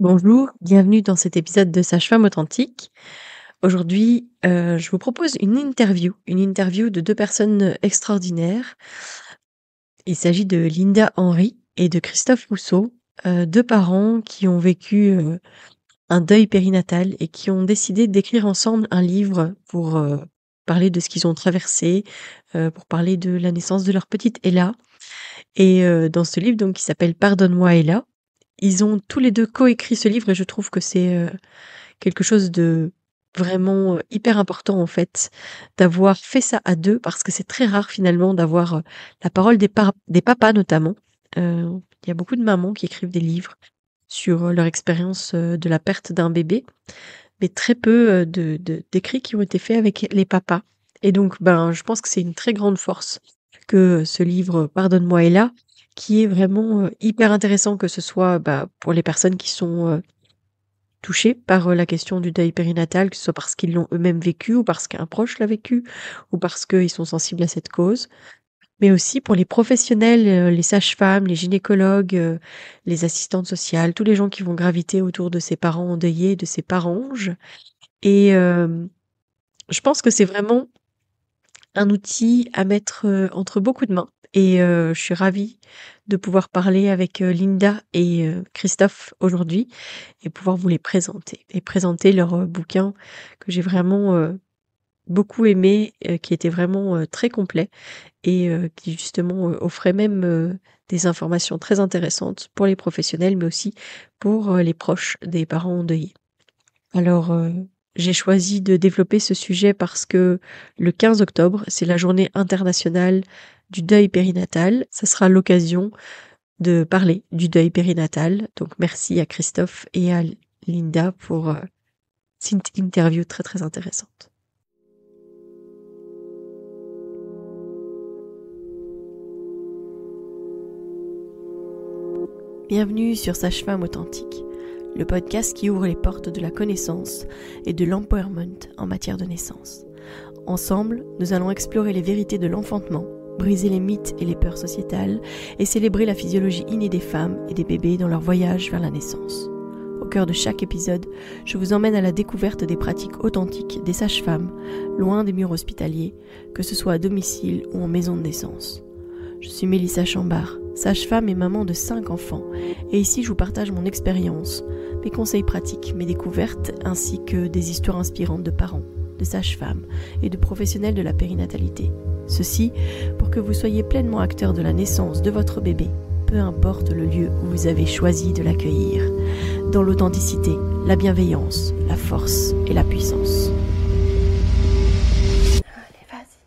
Bonjour, bienvenue dans cet épisode de Sage-Femme Authentique. Aujourd'hui, je vous propose une interview de 2 personnes, extraordinaires. Il s'agit de Linda Henry et de Christophe Rousseau, 2 parents qui ont vécu, un deuil périnatal et qui ont décidé d'écrire ensemble un livre pour, parler de ce qu'ils ont traversé, pour parler de la naissance de leur petite Ella et dans ce livre donc qui s'appelle «Pardonne-moi Ella», ils ont tous les 2 coécrit ce livre et je trouve que c'est, quelque chose de vraiment, hyper important en fait, d'avoir fait ça à 2 parce que c'est très rare finalement d'avoir, la parole des papas notamment. Il y a beaucoup de mamans qui écrivent des livres sur, leur expérience, de la perte d'un bébé, mais très peu, d'écrits qui ont été faits avec les papas et donc ben, je pense que c'est une très grande force que ce livre «Pardonne-moi Ella», qui est vraiment, hyper intéressant que ce soit, bah, pour les personnes qui sont, touchés par, la question du deuil périnatal, que ce soit parce qu'ils l'ont eux-mêmes vécu ou parce qu'un proche l'a vécu ou parce qu'ils sont sensibles à cette cause. Mais aussi pour les professionnels, les sages-femmes, les gynécologues, les assistantes sociales, tous les gens qui vont graviter autour de ces parents endeuillés, de ces paranges et je pense que c'est vraiment un outil à mettre, entre beaucoup de mains et je suis ravie de pouvoir parler avec, Linda et Christophe aujourd'hui et pouvoir vous les présenter et présenter leur, bouquin que j'ai vraiment, beaucoup aimé, qui était vraiment, très complet et qui justement, offrait même, des informations très intéressantes pour les professionnels, mais aussi pour, les proches des parents endeuillés. Alors, j'ai choisi de développer ce sujet parce que le 15 octobre, c'est la journée internationale du deuil périnatal. Ça sera l'occasion de parler du deuil périnatal. Donc merci à Christophe et à Linda pour, cette interview très, très intéressante. Bienvenue sur Sage-Femme Authentique, le podcast qui ouvre les portes de la connaissance et de l'empowerment en matière de naissance. Ensemble, nous allons explorer les vérités de l'enfantement, briser les mythes et les peurs sociétales et célébrer la physiologie innée des femmes et des bébés dans leur voyage vers la naissance. Au cœur de chaque épisode, je vous emmène à la découverte des pratiques authentiques des sages-femmes, loin des murs hospitaliers, que ce soit à domicile ou en maison de naissance. Je suis Mélissa Chambard, sage-femme et maman de 5 enfants, et ici je vous partage mon expérience, mes conseils pratiques, mes découvertes, ainsi que des histoires inspirantes de parents, de sages-femmes et de professionnels de la périnatalité. Ceci pour que vous soyez pleinement acteur de la naissance de votre bébé, peu importe le lieu où vous avez choisi de l'accueillir, dans l'authenticité, la bienveillance, la force et la puissance. Allez, vas-y.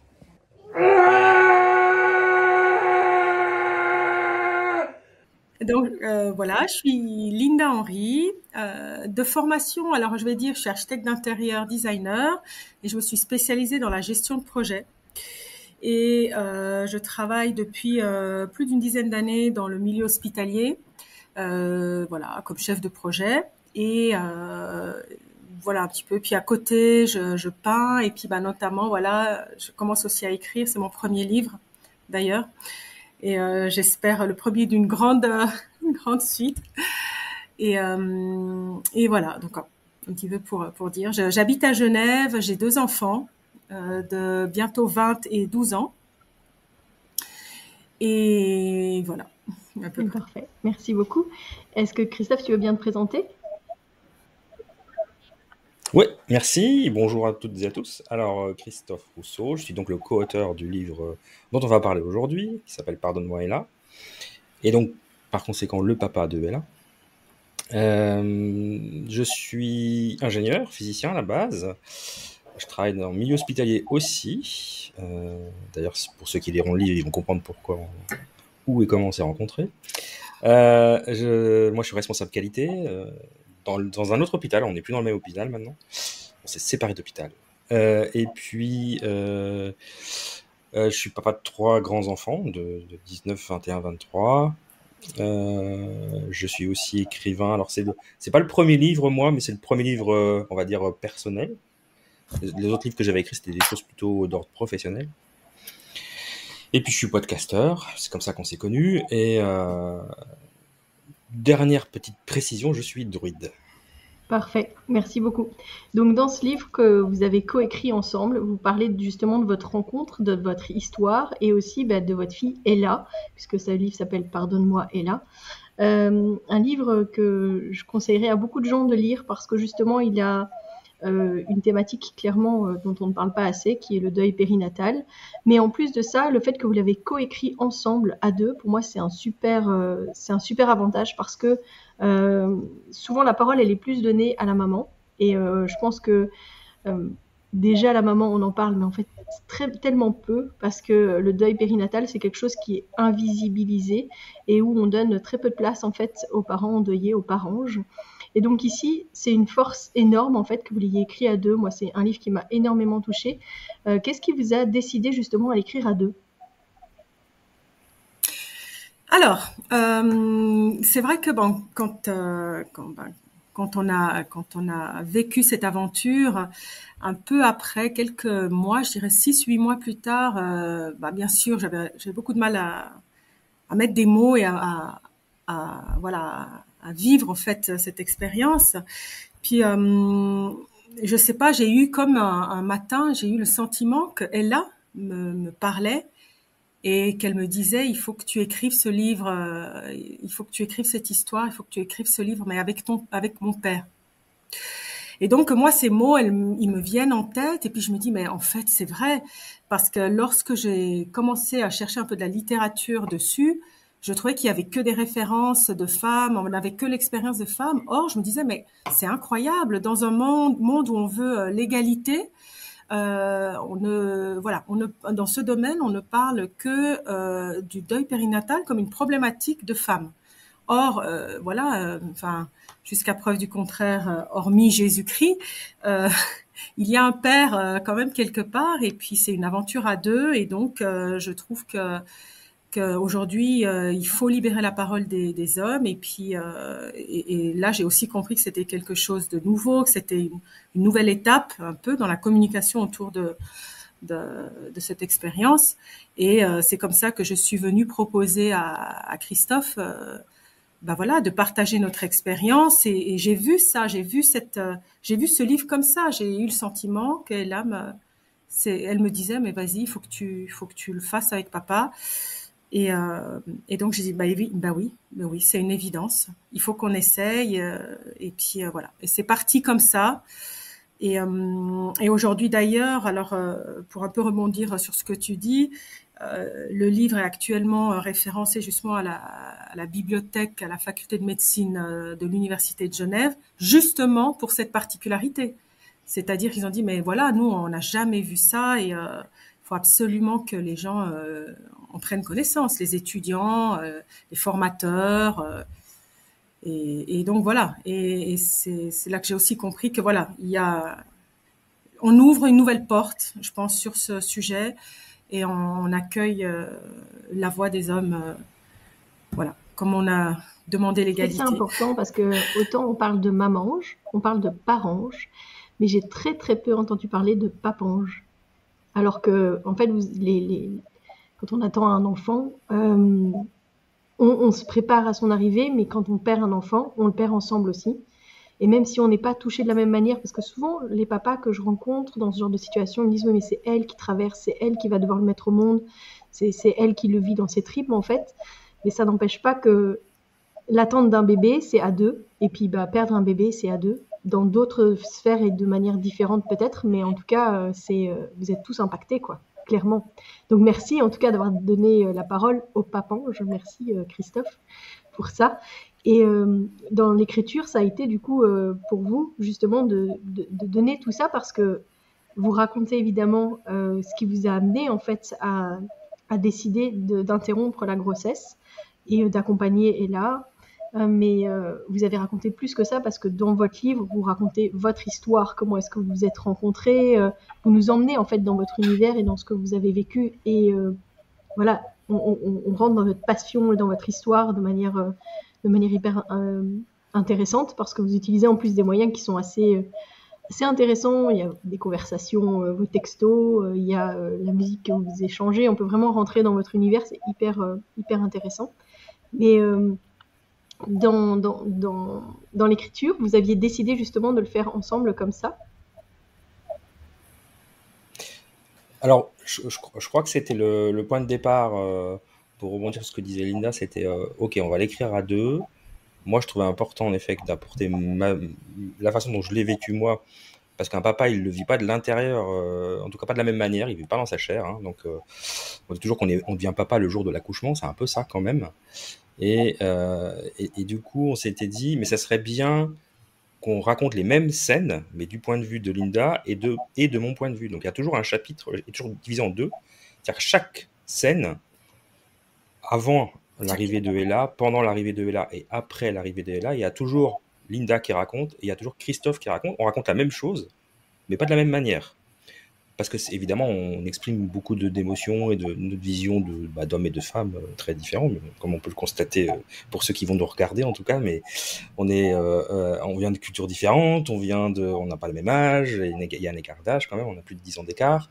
Donc voilà, je suis Linda Henry, de formation, alors je vais dire, je suis architecte d'intérieur, designer, et je me suis spécialisée dans la gestion de projet. Et je travaille depuis plus d'une dizaine d'années dans le milieu hospitalier, voilà, comme chef de projet. Et voilà un petit peu. Puis à côté, je peins et puis bah notamment voilà, je commence aussi à écrire. C'est mon premier livre d'ailleurs. Et j'espère le premier d'une grande, une grande suite. Et voilà, donc un petit peu pour dire. J'habite à Genève, j'ai 2 enfants de bientôt 20 et 12 ans. Et voilà, à peu près. Parfait, merci beaucoup. Est-ce que Christophe, tu veux bien te présenter? Oui, merci. Bonjour à toutes et à tous. Alors, Christophe Rousseau, je suis donc le co-auteur du livre dont on va parler aujourd'hui, qui s'appelle Pardonne-moi Ella, et donc, par conséquent, le papa de Ella. Je suis ingénieur, physicien à la base. Je travaille dans le milieu hospitalier aussi. D'ailleurs, pour ceux qui liront le livre, ils vont comprendre pourquoi, où et comment on s'est rencontrés. Moi, je suis responsable qualité dans un autre hôpital. On n'est plus dans le même hôpital maintenant. On s'est séparé d'hôpital. Et puis, je suis papa de 3 grands enfants de 19, 21, 23. Je suis aussi écrivain. Alors, c'est pas le premier livre, moi, mais c'est le premier livre, on va dire, personnel. Les autres livres que j'avais écrits, c'était des choses plutôt d'ordre professionnel. Et puis, je suis podcasteur. C'est comme ça qu'on s'est connus. Et dernière petite précision, je suis druide. Parfait, merci beaucoup. Donc dans ce livre que vous avez coécrit ensemble, vous parlez justement de votre rencontre, de votre histoire et aussi de votre fille Ella, puisque ce livre s'appelle Pardonne-moi Ella. Un livre que je conseillerais à beaucoup de gens de lire parce que justement il a une thématique clairement dont on ne parle pas assez, qui est le deuil périnatal. Mais en plus de ça, le fait que vous l'avez coécrit ensemble à deux, pour moi c'est un super avantage parce que souvent la parole elle est plus donnée à la maman et je pense que déjà la maman on en parle mais en fait tellement peu parce que le deuil périnatal c'est quelque chose qui est invisibilisé et où on donne très peu de place en fait aux parents endeuillés, aux paranges. Et donc ici, c'est une force énorme en fait que vous l'ayez écrit à deux. Moi, c'est un livre qui m'a énormément touchée. Qu'est-ce qui vous a décidé justement à l'écrire à deux? Alors, c'est vrai que bon, quand on a vécu cette aventure, un peu après, quelques mois, je dirais 6-8 mois plus tard, bien sûr, j'avais beaucoup de mal à mettre des mots et voilà, à vivre en fait cette expérience. Puis je sais pas, j'ai eu comme un matin, j'ai eu le sentiment que Ella me parlait et qu'elle me disait il faut que tu écrives ce livre, il faut que tu écrives cette histoire, il faut que tu écrives ce livre, mais avec mon père. Et donc moi ces mots, ils me viennent en tête et puis je me dis mais en fait c'est vrai parce que lorsque j'ai commencé à chercher un peu de la littérature dessus, je trouvais qu'il y avait que des références de femmes, on n'avait que l'expérience de femmes. Or je me disais mais c'est incroyable dans un monde où on veut l'égalité. Dans ce domaine, on ne parle que du deuil périnatal comme une problématique de femme. Or, jusqu'à preuve du contraire, hormis Jésus-Christ, il y a un père quand même quelque part, et puis c'est une aventure à deux, et donc je trouve qu'aujourd'hui il faut libérer la parole des hommes, et puis et là j'ai aussi compris que c'était quelque chose de nouveau, que c'était une nouvelle étape un peu dans la communication autour de cette expérience, et c'est comme ça que je suis venue proposer à Christophe de partager notre expérience, et j'ai vu ça, j'ai vu ce livre comme ça, j'ai eu le sentiment qu'elle elle me disait mais vas-y, il faut que tu le fasses avec papa, et donc j'ai dit oui, c'est une évidence, il faut qu'on essaye, et puis voilà, et c'est parti comme ça. Et aujourd'hui d'ailleurs, alors pour un peu rebondir sur ce que tu dis, le livre est actuellement référencé justement à la bibliothèque, à la faculté de médecine de l'université de Genève, justement pour cette particularité. C'est-à-dire qu'ils ont dit mais voilà, nous on n'a jamais vu ça, et faut absolument que les gens en prennent connaissance, les étudiants, les formateurs. Et donc voilà, et c'est là que j'ai aussi compris que voilà, on ouvre une nouvelle porte, je pense, sur ce sujet, et on accueille la voix des hommes, comme on a demandé l'égalité. C'est important parce que autant on parle de mamange, on parle de parange, mais j'ai très très peu entendu parler de papange. Alors que en fait, quand on attend un enfant, on se prépare à son arrivée, mais quand on perd un enfant, on le perd ensemble aussi. Et même si on n'est pas touché de la même manière, parce que souvent, les papas que je rencontre dans ce genre de situation, ils me disent « Oui, mais c'est elle qui traverse, c'est elle qui va devoir le mettre au monde, c'est elle qui le vit dans ses tripes, en fait. » Mais ça n'empêche pas que l'attente d'un bébé, c'est à deux. Et puis, perdre un bébé, c'est à deux. Dans d'autres sphères et de manière différente peut-être, mais en tout cas, vous êtes tous impactés, quoi, clairement. Donc, merci en tout cas d'avoir donné la parole au papan. Je remercie Christophe pour ça. Et dans l'écriture, ça a été du coup pour vous justement de donner tout ça parce que vous racontez évidemment ce qui vous a amené en fait à décider d'interrompre la grossesse et d'accompagner Ella. Mais vous avez raconté plus que ça parce que dans votre livre, vous racontez votre histoire, comment est-ce que vous vous êtes rencontrés, vous nous emmenez en fait dans votre univers et dans ce que vous avez vécu. Et voilà, on rentre dans votre passion et dans votre histoire de manière hyper intéressante parce que vous utilisez en plus des moyens qui sont assez intéressants. Il y a des conversations, vos textos, il y a la musique que vous échangez. On peut vraiment rentrer dans votre univers, c'est hyper intéressant. Mais dans l'écriture, vous aviez décidé justement de le faire ensemble comme ça? Alors, je crois que c'était le point de départ, pour rebondir sur ce que disait Linda, c'était ok, on va l'écrire à deux. Moi, je trouvais important en effet d'apporter la façon dont je l'ai vécu moi, parce qu'un papa, il le vit pas de l'intérieur, en tout cas pas de la même manière, il vit pas dans sa chair. Hein, donc, on dit toujours on devient papa le jour de l'accouchement, c'est un peu ça quand même. Et du coup, on s'était dit, mais ça serait bien qu'on raconte les mêmes scènes, mais du point de vue de Linda et de mon point de vue. Donc il y a toujours un chapitre, est toujours divisé en deux. C'est-à-dire que chaque scène, avant l'arrivée de Ella, pendant l'arrivée de Ella et après l'arrivée de Ella, il y a toujours Linda qui raconte et il y a toujours Christophe qui raconte. On raconte la même chose, mais pas de la même manière. Parce que évidemment, on exprime beaucoup d'émotions et de notre vision d'hommes et de femmes très différents, comme on peut le constater pour ceux qui vont nous regarder en tout cas. Mais on vient de cultures différentes, on n'a pas le même âge, il y a un écart d'âge quand même, on a plus de 10 ans d'écart.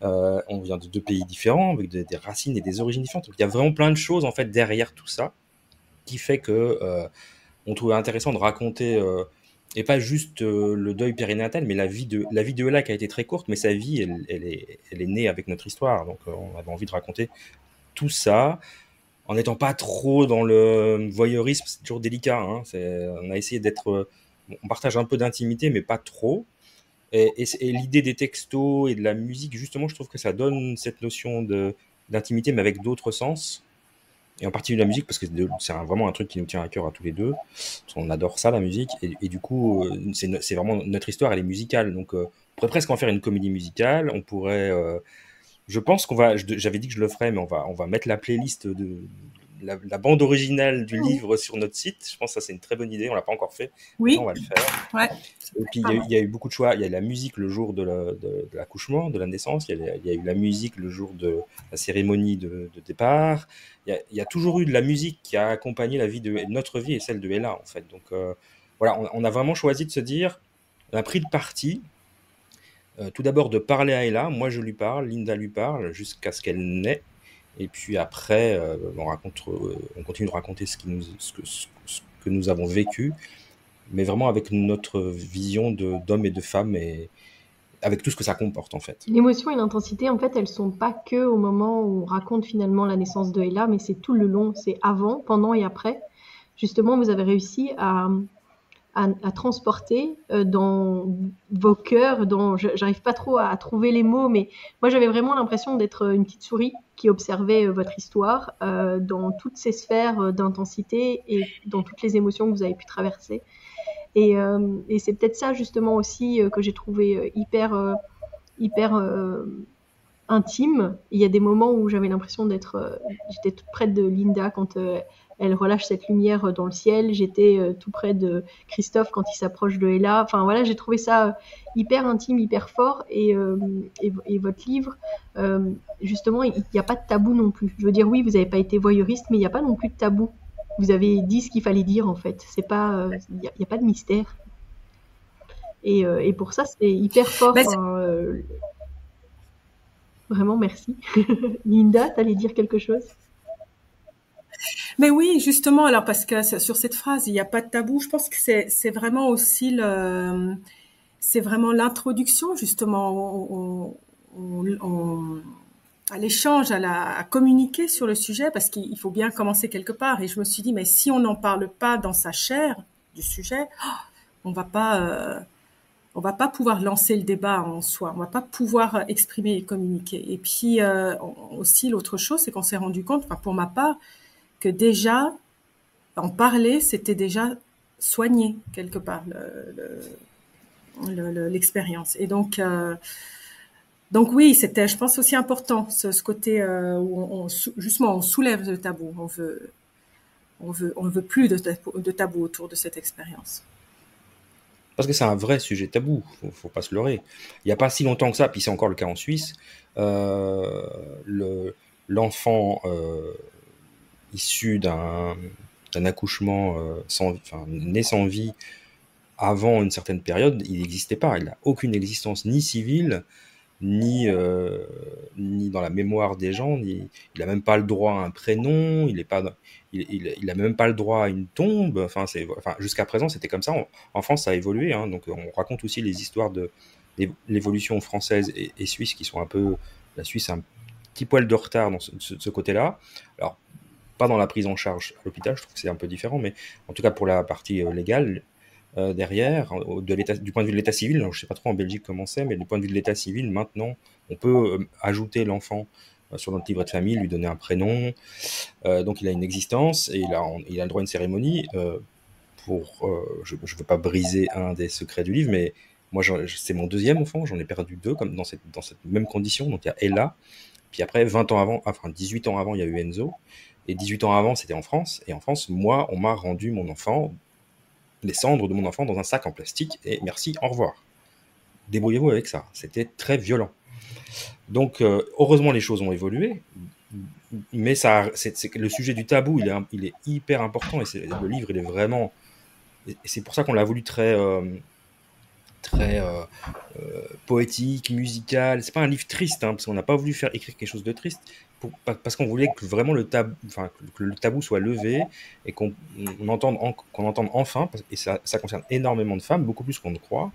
On vient de deux pays différents, avec des racines et des origines différentes. Donc, il y a vraiment plein de choses en fait derrière tout ça qui fait que on trouvait intéressant de raconter et pas juste le deuil périnatal, mais la vie de Ella qui a été très courte, mais sa vie, elle est née avec notre histoire. Donc, on avait envie de raconter tout ça en n'étant pas trop dans le voyeurisme. C'est toujours délicat. Hein. On a essayé d'être. On partage un peu d'intimité, mais pas trop. Et l'idée des textos et de la musique, justement, je trouve que ça donne cette notion d'intimité, mais avec d'autres sens. Et en particulier la musique, parce que c'est vraiment un truc qui nous tient à cœur à tous les deux. On adore ça, la musique. Et du coup, c'est vraiment notre histoire, elle est musicale. Donc, on pourrait presque en faire une comédie musicale. On pourrait. Je pense j'avais dit que je le ferais, mais on va mettre la playlist de la bande originale du livre sur notre site. Je pense que ça, c'est une très bonne idée. On l'a pas encore fait. Oui. Maintenant, on va le faire. Ouais. Et puis, il y a eu beaucoup de choix. Il y a la musique le jour de l'accouchement, de la naissance. Il y a eu la musique le jour de la cérémonie de départ. Il y a toujours eu de la musique qui a accompagné la vie notre vie et celle de Ella, en fait. Donc, voilà, on a vraiment choisi de se dire, on a pris le parti, tout d'abord de parler à Ella. Moi, je lui parle, Linda lui parle, jusqu'à ce qu'elle naît. Et puis après, on continue de raconter ce que nous avons vécu, mais vraiment avec notre vision d'hommes et de femmes et avec tout ce que ça comporte en fait. L'émotion et l'intensité, en fait, elles sont pas que au moment où on raconte finalement la naissance de Ella, mais c'est tout le long, c'est avant, pendant et après. Justement, vous avez réussi à transporter dans vos cœurs, j'arrive pas trop à trouver les mots, mais moi j'avais vraiment l'impression d'être une petite souris qui observait votre histoire dans toutes ces sphères d'intensité et dans toutes les émotions que vous avez pu traverser. Et c'est peut-être ça justement aussi que j'ai trouvé hyper intime. Il y a des moments où j'avais l'impression j'étais toute près de Linda quand elle relâche cette lumière dans le ciel. J'étais tout près de Christophe quand il s'approche de Ella. Enfin voilà, j'ai trouvé ça hyper intime, hyper fort. Et votre livre, justement, il n'y a pas de tabou non plus. Je veux dire, oui, vous n'avez pas été voyeuriste, mais il n'y a pas non plus de tabou. Vous avez dit ce qu'il fallait dire en fait. C'est pas, il n'y a pas de mystère. Et pour ça, c'est hyper fort. Vraiment, merci. Linda, t'allais dire quelque chose? Mais oui, justement, alors parce que sur cette phrase, il n'y a pas de tabou, je pense que c'est vraiment aussi c'est vraiment l'introduction justement à l'échange, à communiquer sur le sujet, parce qu'il faut bien commencer quelque part. Et je me suis dit, mais si on n'en parle pas dans sa chair du sujet, on va pas pouvoir lancer le débat en soi, on va pas pouvoir exprimer et communiquer. Et puis aussi l'autre chose, c'est qu'on s'est rendu compte, enfin pour ma part, que déjà en parler, c'était déjà soigner quelque part l'expérience. Et donc oui, c'était, je pense, aussi important ce côté où justement on soulève le tabou. On veut plus de tabou autour de cette expérience. Parce que c'est un vrai sujet tabou, faut pas se leurrer. Il n'y a pas si longtemps que ça, puis c'est encore le cas en Suisse, l'enfant issu d'un accouchement né sans vie avant une certaine période, il n'existait pas. Il n'a aucune existence ni civile, ni dans la mémoire des gens, il n'a même pas le droit à un prénom, il a même pas le droit à une tombe. Enfin, jusqu'à présent, c'était comme ça. En France, ça a évolué, hein, donc on raconte aussi les histoires de l'évolution française et suisse, qui sont un peu... La Suisse a un petit poil de retard dans ce côté-là. Alors, pas dans la prise en charge à l'hôpital, je trouve que c'est un peu différent, mais en tout cas pour la partie légale, derrière, du point de vue de l'état civil, je ne sais pas trop en Belgique comment c'est, mais du point de vue de l'état civil, maintenant, on peut ajouter l'enfant sur notre livret de famille, lui donner un prénom, donc il a une existence, et il a le droit à une cérémonie. Je ne veux pas briser un des secrets du livre, mais moi, c'est mon deuxième enfant, j'en ai perdu 2 comme dans cette même condition. Donc il y a Ella, puis après 20 ans avant, enfin 18 ans avant, il y a eu Enzo, et 18 ans avant, c'était en France, et en France, moi, on m'a rendu mon enfant, les cendres de mon enfant, dans un sac en plastique, et merci, au revoir. Débrouillez-vous avec ça. C'était très violent. Donc, heureusement, les choses ont évolué, mais le sujet du tabou, il est hyper important, et le livre, il est vraiment... Et c'est pour ça qu'on l'a voulu très poétique, musical. C'est pas un livre triste, hein, parce qu'on n'a pas voulu écrire quelque chose de triste, parce qu'on voulait que vraiment que le tabou soit levé, et qu'on entende enfin, et ça concerne énormément de femmes, beaucoup plus qu'on ne croit,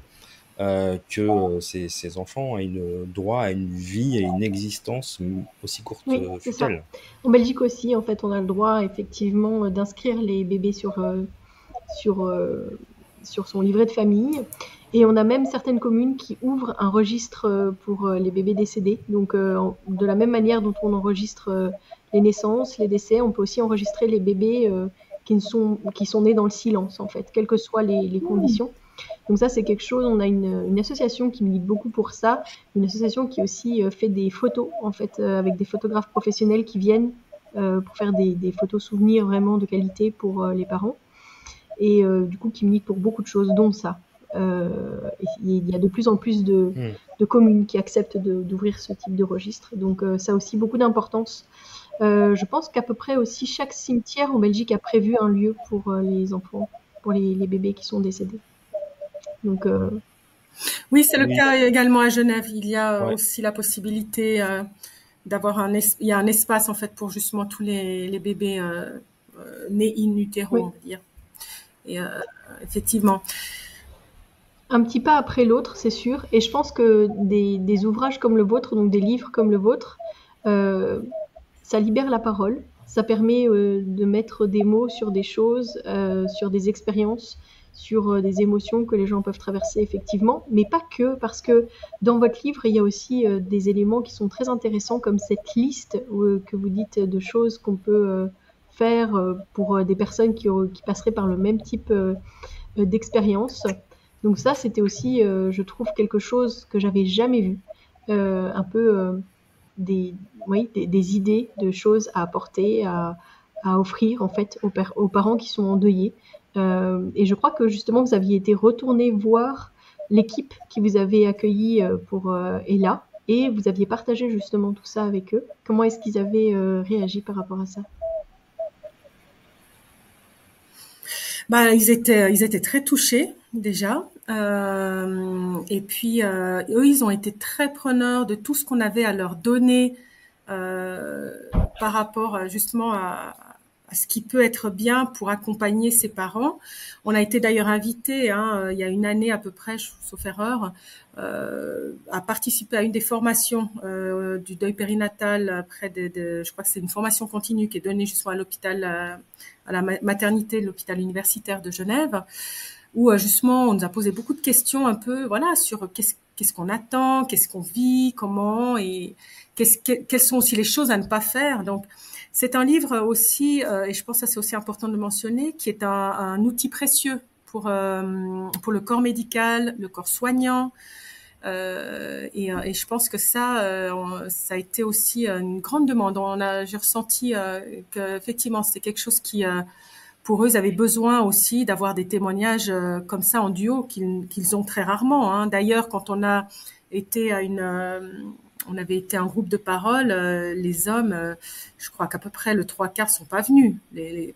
que ces enfants aient droit à une vie et une existence aussi courte fut-elle. En Belgique aussi, en fait, on a le droit effectivement d'inscrire les bébés sur son livret de famille. Et on a même certaines communes qui ouvrent un registre pour les bébés décédés. Donc, de la même manière dont on enregistre les naissances, les décès, on peut aussi enregistrer les bébés qui sont nés dans le silence, en fait, quelles que soient les conditions. Donc ça, c'est quelque chose, on a une association qui milite beaucoup pour ça, une association qui aussi fait des photos, en fait, avec des photographes professionnels qui viennent pour faire des photos souvenirs vraiment de qualité pour les parents. Et du coup, qui milite pour beaucoup de choses, dont ça. Il y a de plus en plus de communes qui acceptent d'ouvrir ce type de registre. Donc ça a aussi beaucoup d'importance. Je pense qu'à peu près aussi chaque cimetière en Belgique a prévu un lieu pour les enfants, pour les bébés qui sont décédés. Donc, oui, c'est le cas également à Genève. Il y a aussi la possibilité d'avoir il y a un espace en fait pour justement tous les bébés nés in utero, on va dire. Et effectivement. Un petit pas après l'autre, c'est sûr. Et je pense que des ouvrages comme le vôtre, donc des livres comme le vôtre, ça libère la parole. Ça permet de mettre des mots sur des choses, sur des expériences, sur des émotions que les gens peuvent traverser effectivement, mais pas que, parce que dans votre livre, il y a aussi des éléments qui sont très intéressants, comme cette liste que vous dites de choses qu'on peut faire pour des personnes qui passeraient par le même type d'expérience. Donc ça, c'était aussi, je trouve, quelque chose que j'avais jamais vu. Un peu des idées de choses à apporter, à offrir en fait aux parents qui sont endeuillés. Et je crois que justement, vous aviez été retourné voir l'équipe qui vous avait accueilli pour Ella, et vous aviez partagé justement tout ça avec eux. Comment est-ce qu'ils avaient réagi par rapport à ça? Ils étaient très touchés déjà, et puis eux, ils ont été très preneurs de tout ce qu'on avait à leur donner par rapport justement à ce qui peut être bien pour accompagner ses parents. On a été d'ailleurs invités, il y a une année à peu près, sauf erreur, à participer à une des formations du deuil périnatal près je crois que c'est une formation continue qui est donnée justement à l'hôpital, à la maternité de l'hôpital universitaire de Genève, où justement on nous a posé beaucoup de questions un peu sur qu'est-ce qu'on attend, qu'est-ce qu'on vit, comment, et quelles sont aussi les choses à ne pas faire. Donc c'est un livre aussi, et je pense que ça c'est aussi important de le mentionner, qui est un outil précieux pour le corps médical, le corps soignant, et je pense que ça a été aussi une grande demande. J'ai ressenti que effectivement c'était quelque chose qui pour eux, ils avaient besoin aussi d'avoir des témoignages comme ça en duo qu'ils ont très rarement. Hein. D'ailleurs, quand on a été on avait été un groupe de parole, les hommes, je crois qu'à peu près le 3/4 sont pas venus.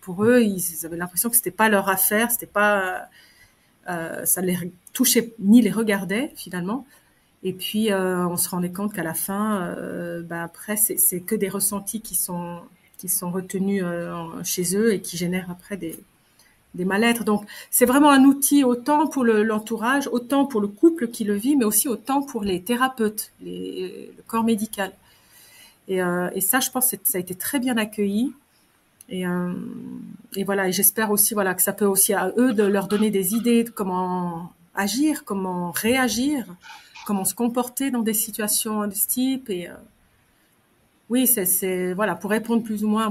Pour eux, ils avaient l'impression que c'était pas leur affaire, c'était pas, ça les touchait ni les regardait finalement. Et puis, on se rendait compte qu'à la fin, après, c'est que des ressentis qui sont retenus chez eux et qui génèrent après des mal-être. Donc, c'est vraiment un outil autant pour l'entourage, autant pour le couple qui le vit, mais aussi autant pour les thérapeutes, le corps médical. Et ça, je pense que ça a été très bien accueilli. Et voilà, et j'espère aussi que ça peut aussi à eux de leur donner des idées de comment agir, comment réagir, comment se comporter dans des situations de ce type. Et oui, c'est voilà, pour répondre plus ou moins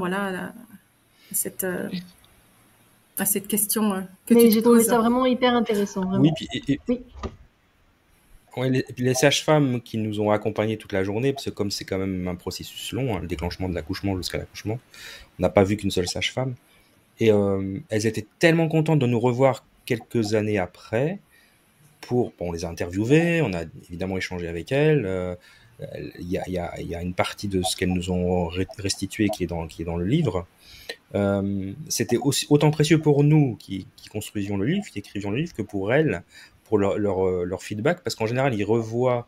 à cette question que tu Mais te j'ai trouvé poses. ça vraiment hyper intéressant, Oui, vraiment. Oui, ouais, les sages-femmes qui nous ont accompagnés toute la journée, parce que comme c'est quand même un processus long, hein, le déclenchement de l'accouchement jusqu'à l'accouchement, on n'a pas vu qu'une seule sage-femme. Et elles étaient tellement contentes de nous revoir quelques années après. Bon, on les a interviewées, on a évidemment échangé avec elles. Il y a une partie de ce qu'elles nous ont restitué qui est dans le livre. C'était autant précieux pour nous qui construisions le livre, qui écrivions le livre, que pour elles, pour leur feedback, parce qu'en général, ils revoient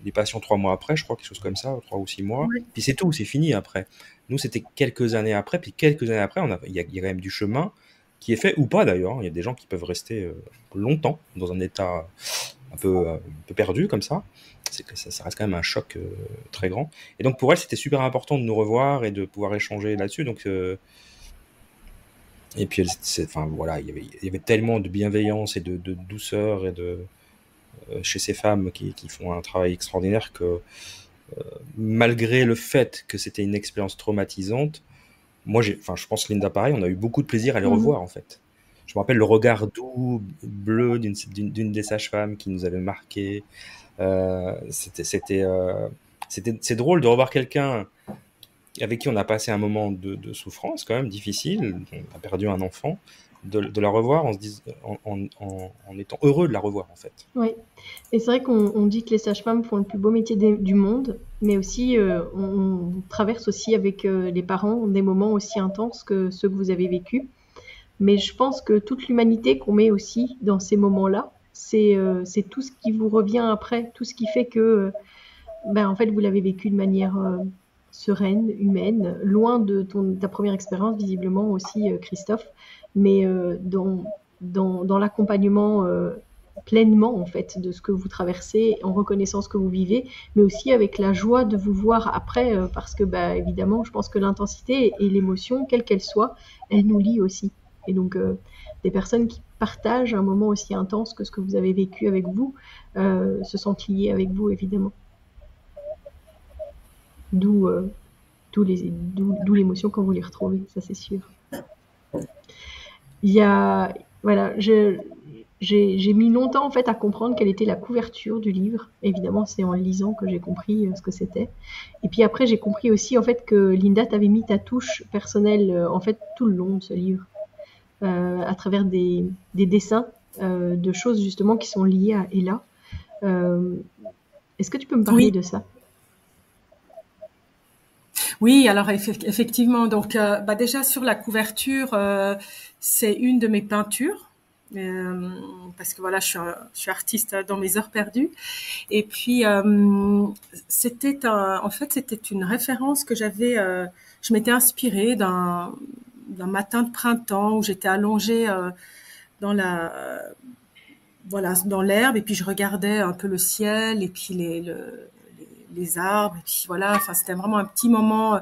les patients 3 mois après, je crois, quelque chose comme ça, 3 ou 6 mois. Oui. Puis c'est tout, c'est fini après. Nous, c'était quelques années après, puis quelques années après, il y a quand même du chemin qui est fait, ou pas d'ailleurs. Il y a des gens qui peuvent rester longtemps dans un état un peu perdu comme ça. Ça reste quand même un choc très grand. Et donc pour elle, c'était super important de nous revoir et de pouvoir échanger là-dessus. Donc, et puis, enfin, voilà, il y avait tellement de bienveillance et de douceur et chez ces femmes qui font un travail extraordinaire que malgré le fait que c'était une expérience traumatisante, je pense Linda pareil, on a eu beaucoup de plaisir à les revoir en fait. Je me rappelle le regard doux, bleu d'une des sages-femmes qui nous avait marqué. C'est drôle de revoir quelqu'un avec qui on a passé un moment de souffrance quand même difficile. On a perdu un enfant. De la revoir en étant heureux de la revoir en fait. oui. Et c'est vrai qu'on dit que les sages-femmes font le plus beau métier du monde, mais aussi on traverse aussi avec les parents des moments aussi intenses que ceux que vous avez vécus. Mais je pense que toute l'humanité qu'on met aussi dans ces moments-là, c'est tout ce qui vous revient après, tout ce qui fait que en fait, vous l'avez vécu de manière sereine, humaine, loin de ta première expérience, visiblement aussi, Christophe, mais dans l'accompagnement pleinement, en fait, de ce que vous traversez, en reconnaissant ce que vous vivez, mais aussi avec la joie de vous voir après, parce que, évidemment, je pense que l'intensité et l'émotion, quelle qu'elle soit, elle nous lie aussi. Et donc, des personnes qui partagent un moment aussi intense que ce que vous avez vécu avec vous, se sentent liées avec vous, évidemment. D'où l'émotion quand vous les retrouvez, ça c'est sûr. Il y a, voilà, j'ai mis longtemps en fait à comprendre quelle était la couverture du livre. Évidemment, c'est en le lisant que j'ai compris ce que c'était. Et puis après, j'ai compris aussi en fait que Linda t'avait mis ta touche personnelle en fait tout le long de ce livre, à travers des dessins de choses justement qui sont liées à Ella. Est-ce que tu peux me parler de ça? Oui, alors effectivement, donc déjà sur la couverture, c'est une de mes peintures. Parce que voilà, je suis artiste dans mes heures perdues. Et puis c'était une référence que j'avais. Je m'étais inspirée d'un matin de printemps où j'étais allongée dans dans l'herbe, et puis je regardais un peu le ciel et puis les arbres, et puis voilà. Enfin, c'était vraiment un petit moment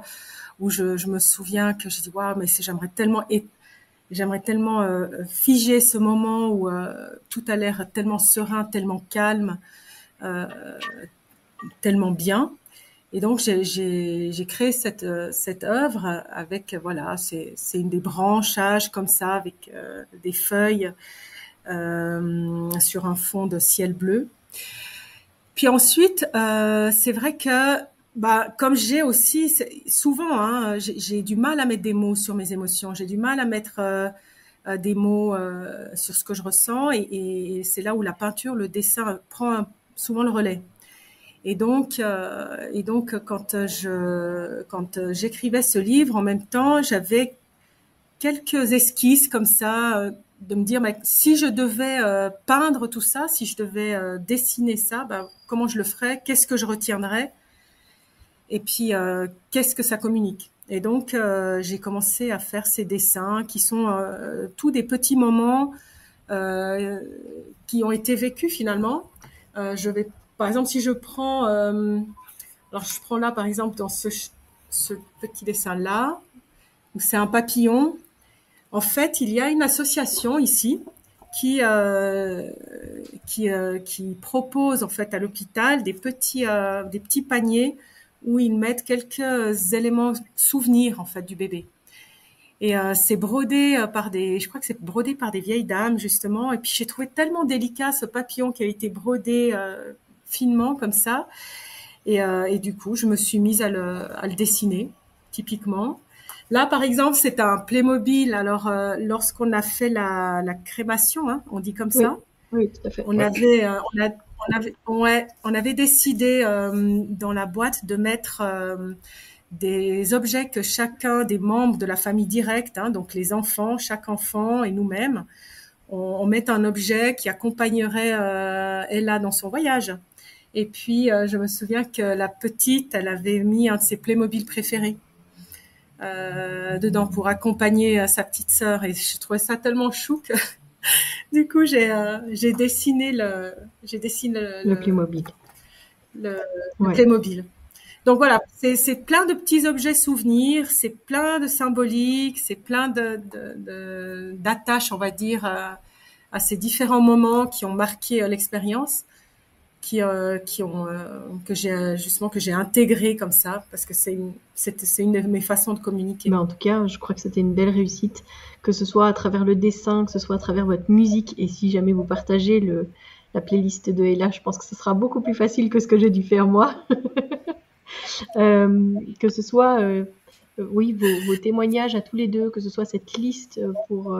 où je me souviens que j'ai dit waouh, mais j'aimerais tellement figer ce moment où tout a l'air tellement serein, tellement calme, tellement bien. Et donc j'ai créé cette œuvre avec voilà, c'est une des branchages comme ça avec des feuilles sur un fond de ciel bleu. Puis ensuite, c'est vrai que comme j'ai aussi souvent, hein, j'ai du mal à mettre des mots sur mes émotions, j'ai du mal à mettre des mots sur ce que je ressens, et c'est là où la peinture, le dessin prend souvent le relais. Et donc quand j'écrivais ce livre, en même temps, j'avais quelques esquisses comme ça de me dire, mais si je devais peindre tout ça, si je devais dessiner ça, comment je le ferais, qu'est-ce que je retiendrais, et puis qu'est-ce que ça communique. Et donc j'ai commencé à faire ces dessins qui sont tous des petits moments qui ont été vécus finalement. Par exemple, si je prends, alors je prends là par exemple dans ce petit dessin là, où c'est un papillon. En fait, il y a une association ici qui propose en fait à l'hôpital des petits paniers où ils mettent quelques éléments souvenirs en fait du bébé. Et c'est brodé je crois que c'est brodé par des vieilles dames justement. Et puis j'ai trouvé tellement délicat ce papillon qui a été brodé finement comme ça. Et du coup, je me suis mise à le dessiner typiquement. Là, par exemple, c'est un Playmobil. Alors, lorsqu'on a fait la crémation, hein, on dit comme ça. Oui, tout à fait. On avait décidé dans la boîte de mettre des objets que chacun des membres de la famille directe, hein, donc les enfants, chaque enfant et nous-mêmes, on met un objet qui accompagnerait Ella dans son voyage. Et puis, je me souviens que la petite, elle avait mis un de ses Playmobil préférés dedans pour accompagner sa petite sœur. Et je trouvais ça tellement chou que du coup, j'ai dessiné le Playmobil. Le Playmobil. Donc voilà, c'est plein de petits objets souvenirs, c'est plein de symboliques, c'est plein d'attaches, on va dire, à ces différents moments qui ont marqué l'expérience, que j'ai intégré comme ça, parce que c'est une de mes façons de communiquer. Mais en tout cas, je crois que c'était une belle réussite, que ce soit à travers le dessin, que ce soit à travers votre musique, et si jamais vous partagez la playlist de Ella, je pense que ce sera beaucoup plus facile que ce que j'ai dû faire moi. Que ce soit oui, vos témoignages à tous les deux, que ce soit cette liste pour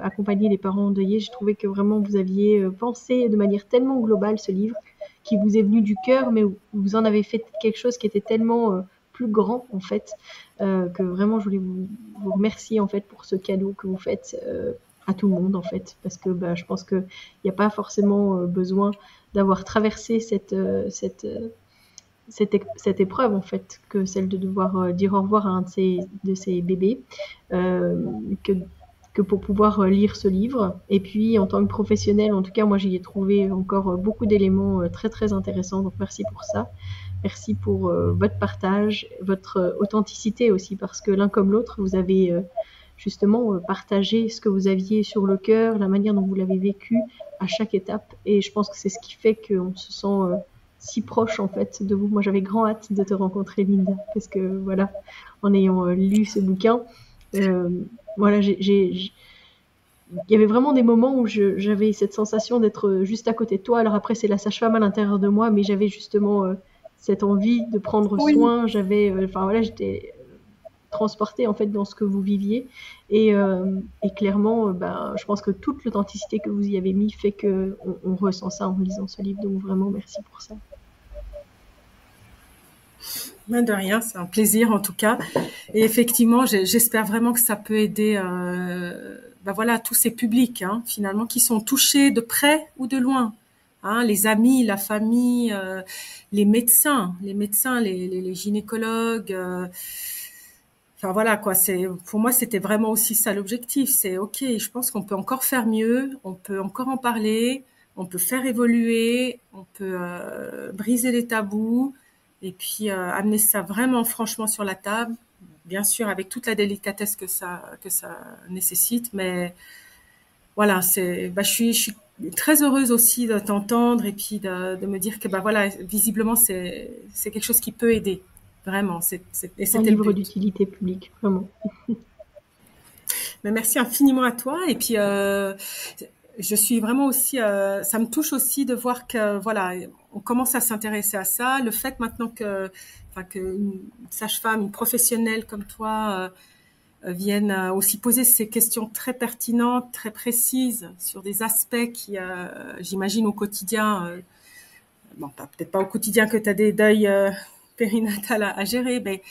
accompagner les parents endeuillés. J'ai trouvé que vraiment vous aviez pensé de manière tellement globale ce livre qui vous est venu du cœur, mais vous en avez fait quelque chose qui était tellement plus grand en fait, que vraiment je voulais vous remercier en fait pour ce cadeau que vous faites à tout le monde en fait, parce que je pense qu'il n'y a pas forcément besoin d'avoir traversé cette épreuve en fait, que celle de devoir dire au revoir à un de ces bébés, que pour pouvoir lire ce livre. Et puis en tant que professionnelle, en tout cas moi j'y ai trouvé encore beaucoup d'éléments très très intéressants, donc merci pour ça. Merci pour votre partage, votre authenticité aussi, parce que l'un comme l'autre, vous avez justement partagé ce que vous aviez sur le cœur, la manière dont vous l'avez vécu à chaque étape, et je pense que c'est ce qui fait qu'on se sent si proche en fait de vous. Moi j'avais grand hâte de te rencontrer, Linda, parce que voilà, en ayant lu ce bouquin, voilà, il y avait vraiment des moments où j'avais cette sensation d'être juste à côté de toi. Alors après c'est la sage-femme à l'intérieur de moi, mais j'avais justement cette envie de prendre soin. J'avais, enfin voilà, j'étais transportée en fait dans ce que vous viviez, et clairement je pense que toute l'authenticité que vous y avez mis fait que on ressent ça en lisant ce livre, donc vraiment merci pour ça. De rien, c'est un plaisir en tout cas, et effectivement j'espère vraiment que ça peut aider voilà, tous ces publics hein, finalement qui sont touchés de près ou de loin, hein, les amis, la famille, les médecins, les gynécologues, enfin voilà quoi, pour moi c'était vraiment aussi ça l'objectif, c'est ok, je pense qu'on peut encore faire mieux, on peut encore en parler, on peut faire évoluer, on peut briser les tabous, et puis amener ça vraiment franchement sur la table, bien sûr avec toute la délicatesse que ça nécessite, mais voilà, je suis très heureuse aussi de t'entendre, et puis de me dire que voilà, visiblement c'est quelque chose qui peut aider. Vraiment, c'est un livre d'utilité publique, vraiment. Mais merci infiniment à toi. Et puis, je suis vraiment aussi, ça me touche aussi de voir que, voilà, on commence à s'intéresser à ça. Le fait maintenant qu'une sage-femme, une professionnelle comme toi, vienne aussi poser ces questions très pertinentes, très précises sur des aspects qui, j'imagine au quotidien, peut-être pas au quotidien que tu as des deuils périnatales à gérer, mais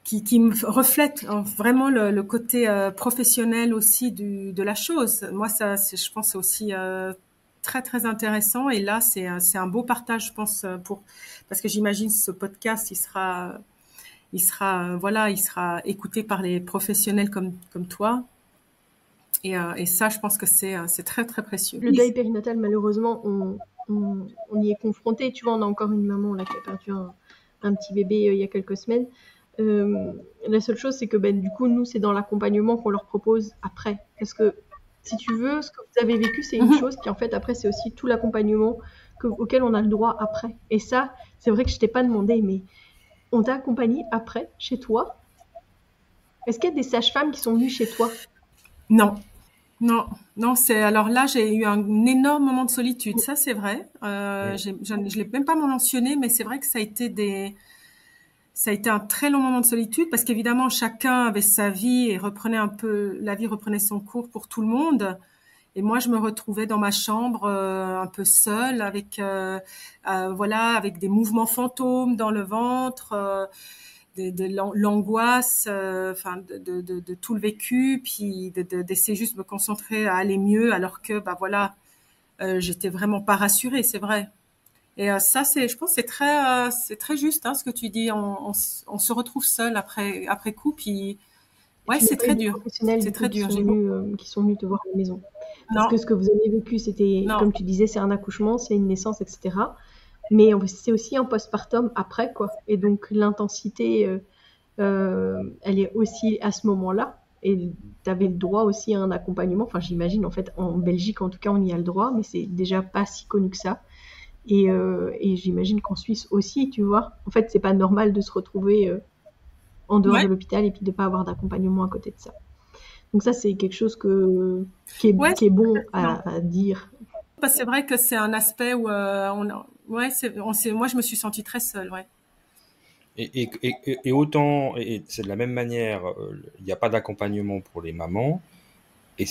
qui me reflète vraiment le côté professionnel aussi de la chose. Moi, je pense, c'est aussi très très intéressant. Et là, c'est un beau partage, je pense, parce que j'imagine ce podcast, il sera écouté par les professionnels comme toi. Et ça, je pense que c'est très très précieux. Le deuil périnatal, malheureusement, on y est confronté. Tu vois, on a encore une maman là qui a perdu un petit bébé il y a quelques semaines. La seule chose, c'est que du coup, nous, c'est dans l'accompagnement qu'on leur propose après. Parce que, si tu veux, ce que vous avez vécu, c'est une chose qui, en fait, après, c'est aussi tout l'accompagnement auquel on a le droit après. Et ça, c'est vrai que je t'ai pas demandé, mais on t'a accompagné après, chez toi. Est-ce qu'il y a des sages-femmes qui sont venues chez toi? Non. Non, alors là, j'ai eu un énorme moment de solitude, ça c'est vrai. Je l'ai même pas mentionné, mais c'est vrai que ça a été un très long moment de solitude parce qu'évidemment chacun avait sa vie et la vie reprenait son cours pour tout le monde. Et moi, je me retrouvais dans ma chambre un peu seule avec avec des mouvements fantômes dans le ventre. De l'angoisse, de tout le vécu, puis d'essayer juste de me concentrer à aller mieux, alors que j'étais vraiment pas rassurée, c'est vrai. Et ça, je pense, c'est très juste, hein, ce que tu dis. On se retrouve seul après coup, puis ouais, c'est très dur. C'est très dur. Qui sont venus te voir à la maison. Parce que ce que vous avez vécu, c'était, comme tu disais, c'est un accouchement, c'est une naissance, etc. Mais c'est aussi un postpartum après, quoi. Et donc, l'intensité, elle est aussi à ce moment-là. Et tu avais le droit aussi à un accompagnement. Enfin, j'imagine, en fait, en Belgique, en tout cas, on y a le droit, mais c'est déjà pas si connu que ça. Et j'imagine qu'en Suisse aussi, tu vois. En fait, c'est pas normal de se retrouver en dehors de l'hôpital et puis de pas avoir d'accompagnement à côté de ça. Donc ça, c'est quelque chose qui est bon à dire. C'est vrai que c'est un aspect où moi je me suis sentie très seule, ouais. Et autant, et c'est de la même manière, il n'y a pas d'accompagnement pour les mamans, et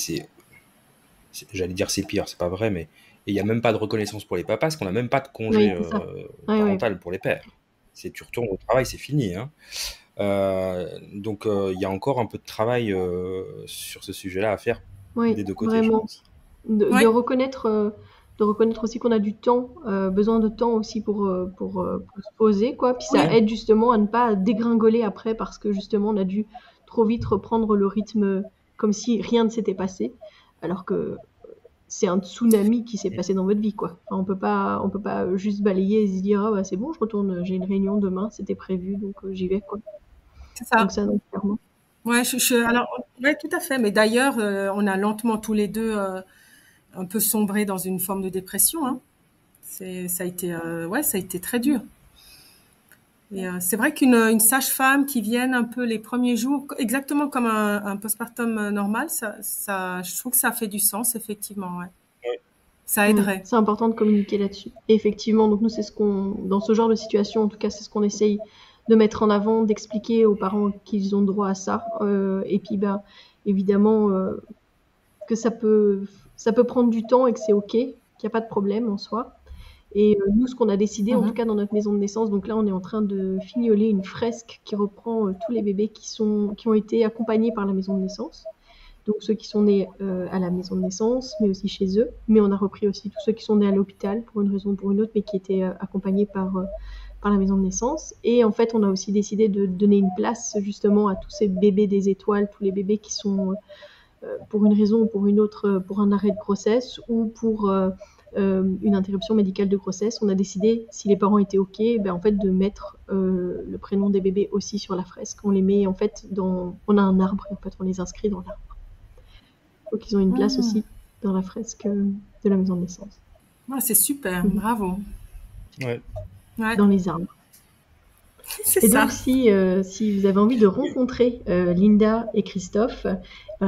j'allais dire c'est pire, c'est pas vrai, mais il n'y a même pas de reconnaissance pour les papas, parce qu'on n'a même pas de congé parental pour les pères. Tu retournes au travail, c'est fini, hein. Donc il y a encore un peu de travail sur ce sujet-là à faire des deux côtés, vraiment. je pense. De reconnaître aussi qu'on a du temps, besoin de temps aussi pour se poser, quoi. Puis ça aide justement à ne pas dégringoler après parce que justement on a dû trop vite reprendre le rythme comme si rien ne s'était passé, alors que c'est un tsunami qui s'est passé dans votre vie, quoi. Enfin, on peut pas juste balayer et se dire ah bah c'est bon, je retourne, j'ai une réunion demain, c'était prévu, donc j'y vais, quoi. C'est ça. Donc ça, non, clairement. Ouais, tout à fait. Mais d'ailleurs, on a lentement tous les deux un peu sombré dans une forme de dépression, hein. Ça a été très dur. Et c'est vrai qu'une sage-femme qui vienne un peu les premiers jours, exactement comme un postpartum normal, je trouve que ça fait du sens, effectivement, ouais. Ça aiderait. C'est important de communiquer là-dessus. Et effectivement, donc nous, dans ce genre de situation, en tout cas, c'est ce qu'on essaye de mettre en avant, d'expliquer aux parents qu'ils ont droit à ça. Et puis, évidemment, que ça peut prendre du temps et que c'est OK, qu'il n'y a pas de problème en soi. Et nous, ce qu'on a décidé, en tout cas dans notre maison de naissance, donc là, on est en train de fignoler une fresque qui reprend tous les bébés qui ont été accompagnés par la maison de naissance. Donc ceux qui sont nés à la maison de naissance, mais aussi chez eux. Mais on a repris aussi tous ceux qui sont nés à l'hôpital, pour une raison ou pour une autre, mais qui étaient accompagnés par la maison de naissance. Et en fait, on a aussi décidé de donner une place justement à tous ces bébés des étoiles, tous les bébés qui sont, pour une raison ou pour une autre, pour un arrêt de grossesse ou pour une interruption médicale de grossesse. On a décidé, si les parents étaient OK, en fait, de mettre le prénom des bébés aussi sur la fresque. On les met en fait on a un arbre, et en fait, on les inscrit dans l'arbre. Donc ils ont une place aussi dans la fresque de la maison de naissance. Ouais, c'est super, bravo. Ouais. Dans les arbres. Et donc si vous avez envie de rencontrer Linda et Christophe,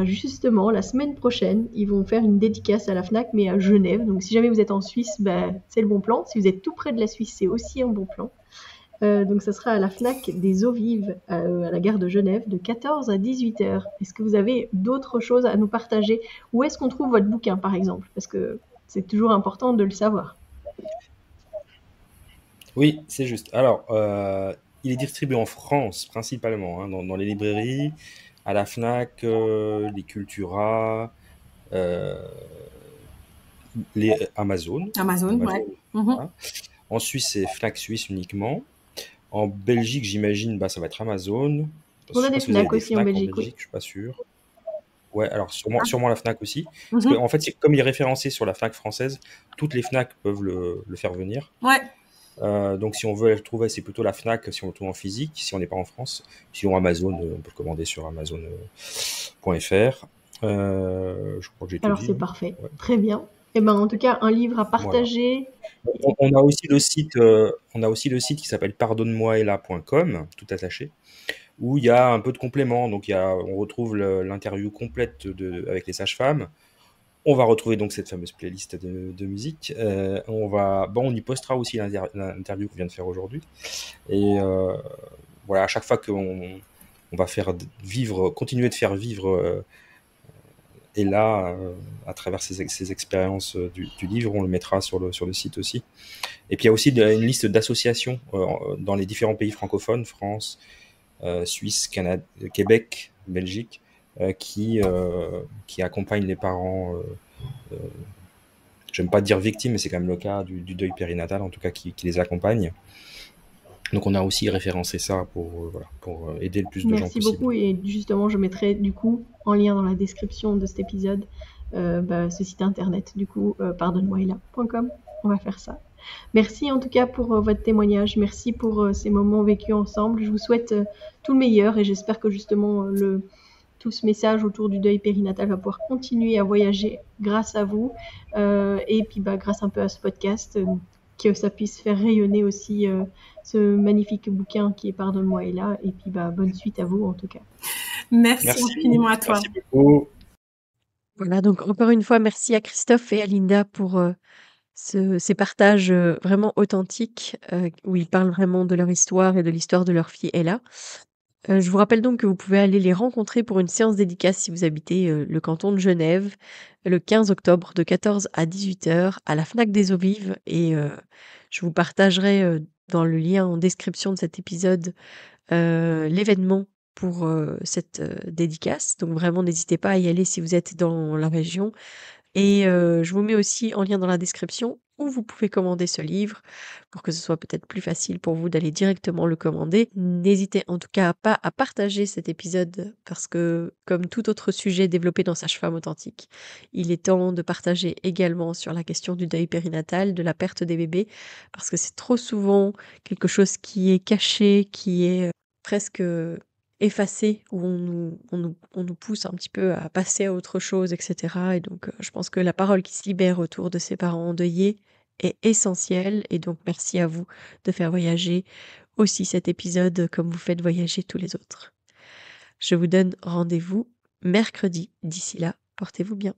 justement la semaine prochaine, ils vont faire une dédicace à la FNAC, mais à Genève. Donc si jamais vous êtes en Suisse, c'est le bon plan. Si vous êtes tout près de la Suisse, c'est aussi un bon plan. Donc ça sera à la FNAC des Eaux Vives à la gare de Genève de 14 à 18h. Est-ce que vous avez d'autres choses à nous partager? Où est-ce qu'on trouve votre bouquin, par exemple? Parce que c'est toujours important de le savoir. Oui, c'est juste. Alors, il est distribué en France principalement, hein, dans les librairies, à la Fnac, les Cultura, les Amazon. Amazon, ouais. Mhm. Voilà. En Suisse, c'est Fnac Suisse uniquement. En Belgique, j'imagine, ça va être Amazon. Je On a sais des pas si vous avez Fnac des aussi en Fnac en Belgique, oui. Belgique, je suis pas sûr. Ouais, alors sûrement la Fnac aussi. Parce Mhm. que, en fait, comme il est référencé sur la Fnac française, toutes les Fnac peuvent le faire venir. Ouais. Donc, si on veut le trouver, c'est plutôt la Fnac si on le trouve en physique, si on n'est pas en France. Sinon, Amazon, on peut le commander sur Amazon.fr. Je crois que j'ai tout Alors dit. c'est Hein. parfait, Ouais. très bien. Et ben en tout cas, un livre à Voilà. partager. On a aussi le site qui s'appelle pardonne-moi-ella.com, tout attaché, où il y a un peu de compléments. Donc, on retrouve l'interview complète avec les sages-femmes. On va retrouver donc cette fameuse playlist de musique. On y postera aussi l'interview qu'on vient de faire aujourd'hui. Et voilà, à chaque fois qu'on va continuer de faire vivre Ella à travers ces expériences du livre, on le mettra sur le site aussi. Et puis il y a aussi une liste d'associations dans les différents pays francophones, France, Suisse, Canada, Québec, Belgique, qui accompagnent les parents. J'aime pas dire victimes, mais c'est quand même le cas du deuil périnatal, en tout cas qui les accompagne. Donc on a aussi référencé ça pour aider le plus de gens Merci possible. beaucoup et justement je mettrai du coup en lien dans la description de cet épisode ce site internet du coup pardonne-moi-ella.com. On va faire ça. Merci en tout cas pour votre témoignage, merci pour ces moments vécus ensemble. Je vous souhaite tout le meilleur et j'espère que justement tout ce message autour du deuil périnatal va pouvoir continuer à voyager grâce à vous et puis grâce un peu à ce podcast, que ça puisse faire rayonner aussi ce magnifique bouquin qui est Pardonne-moi Ella. Et puis bonne suite à vous en tout cas. Merci infiniment à toi. Merci beaucoup. Voilà, donc encore une fois, merci à Christophe et à Linda pour ces partages vraiment authentiques où ils parlent vraiment de leur histoire et de l'histoire de leur fille Ella. Je vous rappelle donc que vous pouvez aller les rencontrer pour une séance dédicace si vous habitez le canton de Genève, le 15 octobre de 14 à 18h à la Fnac des Eaux Vives. Et je vous partagerai dans le lien en description de cet épisode l'événement pour cette dédicace. Donc vraiment, n'hésitez pas à y aller si vous êtes dans la région. Et je vous mets aussi en lien dans la description où vous pouvez commander ce livre pour que ce soit peut-être plus facile pour vous d'aller directement le commander. N'hésitez en tout cas pas à partager cet épisode parce que, comme tout autre sujet développé dans Sage-Femme Authentique, il est temps de partager également sur la question du deuil périnatal, de la perte des bébés, parce que c'est trop souvent quelque chose qui est caché, qui est presque effacé, où on nous pousse un petit peu à passer à autre chose, etc. Et donc, je pense que la parole qui se libère autour de ces parents endeuillés est essentielle. Et donc, merci à vous de faire voyager aussi cet épisode comme vous faites voyager tous les autres. Je vous donne rendez-vous mercredi. D'ici là, portez-vous bien.